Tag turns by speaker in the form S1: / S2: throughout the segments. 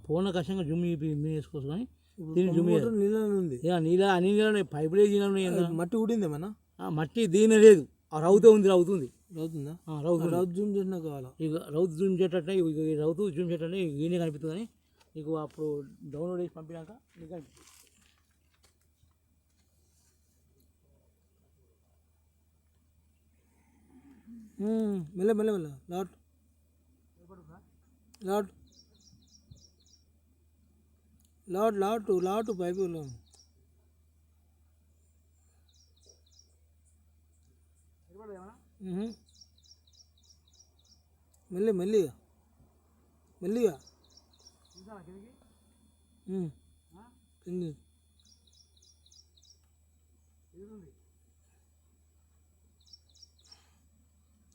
S1: ఫోన్లో కష్టంగా జూమ్ వేసుకోవచ్చు కానీ దీన్ని
S2: పంపు
S1: జూమ్
S2: మోటార్ నీళ్ళలో ఉంది.
S1: నీళ్ళ పైపులే దీనిలో
S2: మట్టి ఊడిందేమన్నా?
S1: మట్టి దీని లేదు, ఆ రౌతే ఉంది, రౌతుంది.
S2: రౌతుందా?
S1: రౌతు
S2: రౌత్ జూమ్ చేసినా కావాలా?
S1: ఇక రౌతు జూమ్ చేయటట్టే ఈ రౌతు జూమ్ చేయటట్టే ఈయనే కనిపిస్తుంది కానీ నీకు అప్పుడు డౌన్లోడ్ చేసి పంపినాక నీకు కనిపిస్తుంది.
S2: మెల్ల మెల్ల మెల్ల లాట్ లాట్ లాట్ లాటు లాటు పైపులో మెల్లి మెల్లిగా మెల్లిగా కింది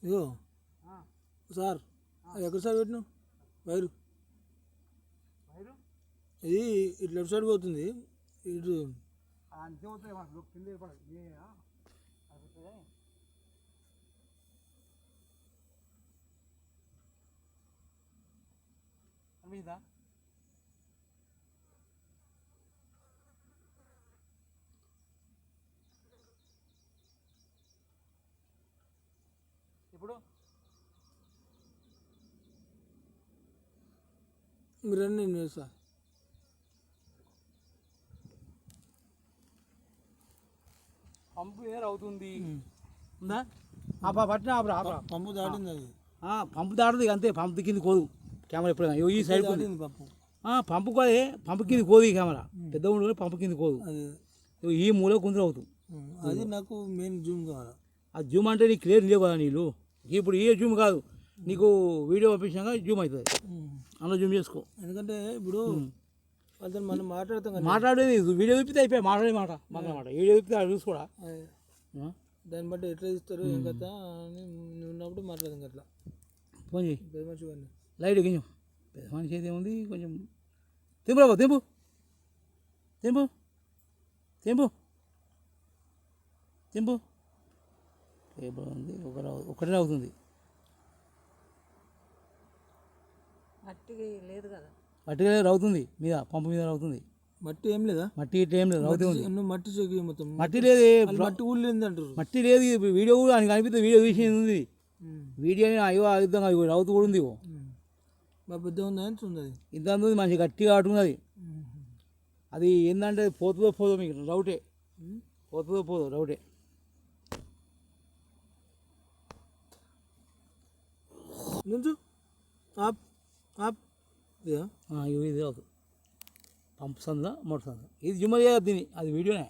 S2: ఇగో సార్ అది ఎక్కడ సార్ పెట్టినావు వైరు? ఇది ఇటు లెఫ్ట్ సైడ్ పోతుంది, ఇటు
S1: అనిపించిందా? ఇప్పుడు
S2: మీరు రండి, నేను చేస్తా.
S1: పంపు ఏర్ అవుతుంది ఉందా? పట్టిన
S2: పంపు దాటింది అది.
S1: పంపు దాటదు అంతే, పంపు కింద కోదు కెమెరా ఎప్పుడైనా ఈ సైడ్
S2: పంపు
S1: పంపు కోదే, పంపు కింద కోదు ఈ కెమెరా పెద్ద ఉండి పంపు కింద కోదు, ఈ మూల కుందరు అవుతుంది.
S2: అది నాకు మెయిన్ జూమ్ కావాలా.
S1: ఆ జూమ్ అంటే నీకు క్లియర్ లేవు కదా నీళ్ళు, ఇప్పుడు ఏ జూమ్ కాదు, నీకు వీడియో పంపించాక జూమ్ అవుతుంది, అందులో జూమ్ చేసుకో.
S2: ఎందుకంటే ఇప్పుడు వాళ్ళతో మనం
S1: మాట్లాడేది వీడియో చూపితే అయిపోయి మాట్లాడమాట వీడియో చూపితే అది చూసుకోడా,
S2: దాన్ని బట్టి ఎట్లా ఇస్తారు ఏం కదా అని నువ్వు ఉన్నప్పుడు మాట్లాడదాం. అట్లా
S1: ఫోన్ చేయి,
S2: పెద్ద మనిషి కానీ
S1: లైట్ కొంచెం పెద్ద మనిషి అయితే ఉంది, కొంచెం తెంపు తెంపు తెంపు తెంపు తెంపు టేబుల్ ఉంది, ఒకటే అవుతుంది. మట్టి రవుతుంది మీద, పంపు మీద రవుతుంది.
S2: మట్టి ఏం లేదా?
S1: మట్టి ఇట్లా ఏం లేదు, రవుతే ఉంది.
S2: మట్టి చెక్కి మొత్తం
S1: మట్టి లేదు,
S2: మట్టి ఊళ్ళు అంటారు.
S1: మట్టి లేదు, వీడియో కూడా అని కనిపిస్తుంది, వీడియో తీసి ఉంది, వీడియో అయ్యో అర్థం కాదు, రౌతు కూడా ఉంది.
S2: బాగా పెద్ద ఉంది ఉంది,
S1: ఇంత ఉంది, మంచి గట్టిగా ఆడుకున్నది. అది ఏంటంటే పోతుందో పోదో మీకు రౌటే, పోతుందో పోదో రౌటే.
S2: నుంచు ఆప్ ఆప్
S1: ఇది అవుతుంది, పంపు సందా మోటార్ సందా, ఇది జుమ్మర్ చేయదు దీన్ని, అది వీడియోనే,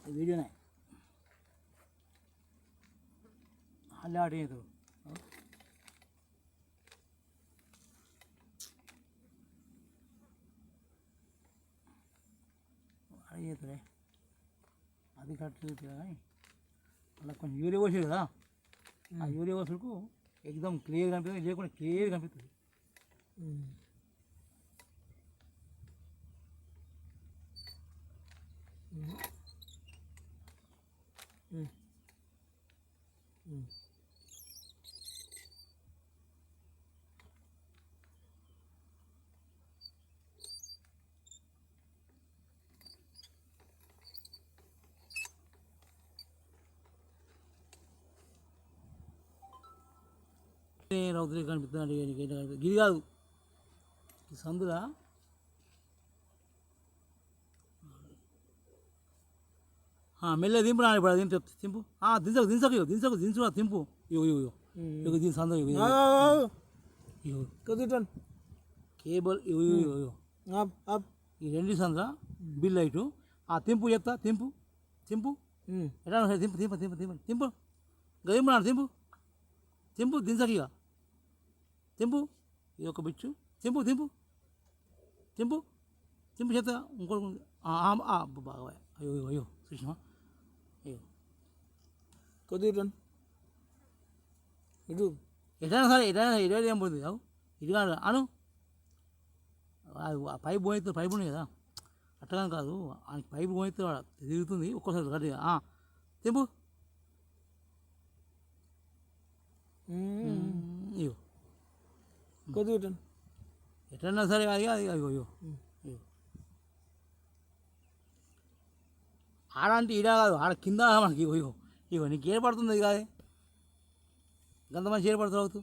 S1: అది వీడియోనే అలా ఆట చేస్తాడు. అది చేస్తాడే, అది కరెక్ట్ కానీ అలా కొంచెం యూరియా పోసాడు కదా, ఆ యూరియా పోసుకు ఎక్దమ్ క్లియర్ కనిపిస్తుంది, లేకుండా క్లియర్ కనిపిస్తుంది. రౌతులే కనిపిస్తున్నాడు, గిరి కాదు ఈ సందులా మెల్ల దింపు రాని ఇప్పుడు దింపు దింపు దించకు దించకు ఇగో దించకు దించు దింపు ఇగో ఇగో ఇగో ఇగో దీని సందు ఇగో కేబుల్ ఇగో ఇగో ఇగో ఈ రెండు సందుల బిల్ లైటు తింపు చెప్తా తింపు తింపు ఎట్లా తింపు తింపు తింపు తింపు తింపు గదింపు రాను తింపు తింపు దించకు ఇక తింపు ఇది ఒక బిచ్చు తింపు తింపు తింపు తింపు చెత్త ఇంకోటి బాగా అయ్యో అయ్యో అయ్యో చూసినా అయ్యో
S2: కొద్దిగా ఇటు
S1: ఎటైనా సరే ఎటైనా ఏం పోతుంది అవు ఇది కాదు అను పైపు పోయితే పైపు ఉంది కదా అట్టగా కాదు ఆయనకి పైపు పోయితే తిరుగుతుంది ఒక్కోసారి గట్టిగా తింపు ఇగో
S2: కొద్దిగా ఇటండి.
S1: ఎట్లన్నా సరే అది అది అయ్యో అయ్యో అయ్యో. ఆడ అంటే ఈడ కాదు ఆడ కింద మనకి ఇగో ఇగో ఇగో నీకు ఏర్పడుతుంది ఇది కాదు గంత మంచి ఏర్పడుతుంది అవుతూ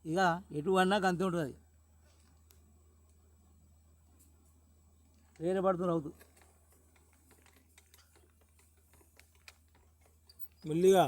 S1: ఇక ఎటు అన్నా అంతే ఉంటుంది అది వేరే పడుతుంది అవుతూ
S2: మెల్లిగా